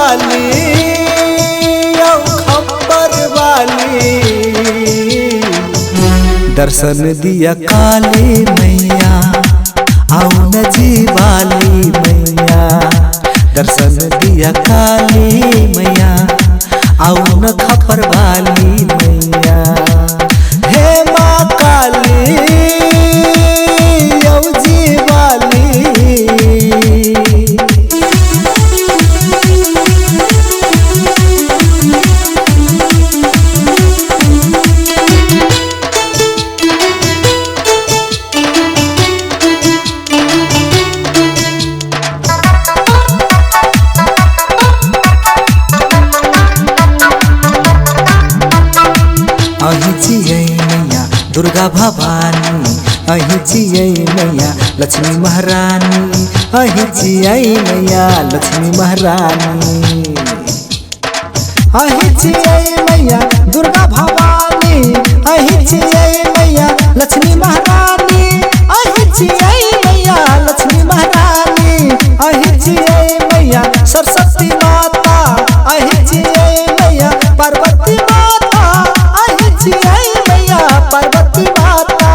वाली खप्पर वाली दर्शन दिया काली मैया आओ न जी वाली मैया दर्शन दिया काली मैया आओ न खप्पर वाली मैया हे माँ काली आओ जी वाली अहि जियै मैया दुर्गा भवानी अहि जियै मैया लक्ष्मी महारानी अहि जियै मैया लक्ष्मी महारानी अहि जियै मैया दुर्गा भवानी अहि जियै मैया लक्ष्मी महारानी अहि जियै मैया लक्ष्मी महारानी अहि जियै मैया सरस्वती माता अहि जियै मैया पार्वती माता मैया पार्वती माता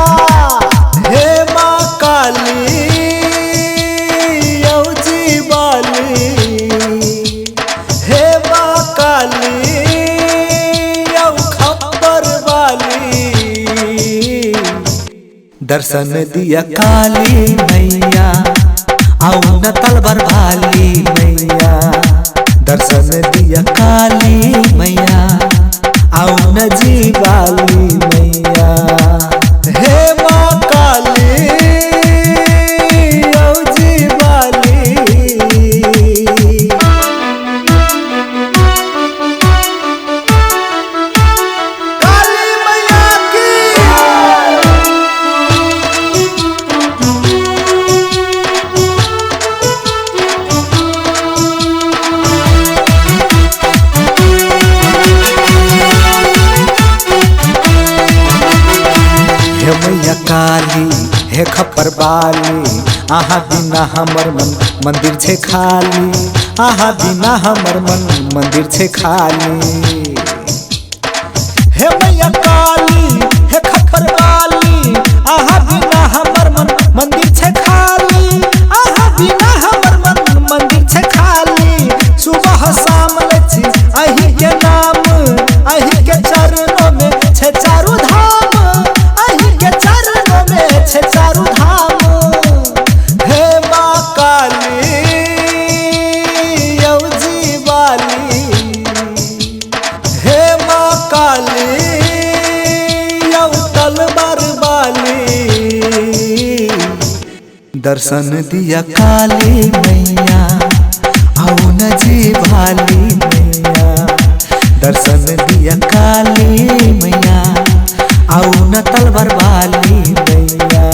हे माँ काली आओ जी वाली हे माँ काली आओ खप्पर वाली दर्शन दिया काली मैया आओ न तलवार वाली मैया दर्शन दिया काली मैया आओ न जी वाली मैया हे माँ काली आओ जी वाली काली मैया की हे मैया काली हे खप्पर वाली आहा बिना हमर मन मंदिर छे खाली आहा बिना हमर मन मंदिर छे खाली हे मैया काली हे खप्पर वाली आहा बिना हमर मन मंदिर छे खाली आहा बिना हमर मन मंदिर छे खाली सुबह शाम लछि अहि के नाम अहि के चरणों में छे चारू धाम चारू धाम हे माँ काली आओ जी वाली हे माँ काली आओ तलवार वाली दर्शन दिया काली मैया आओ न जी वाली मैया दर्शन दिया काली मैया आओ न तलवार वाली मैया।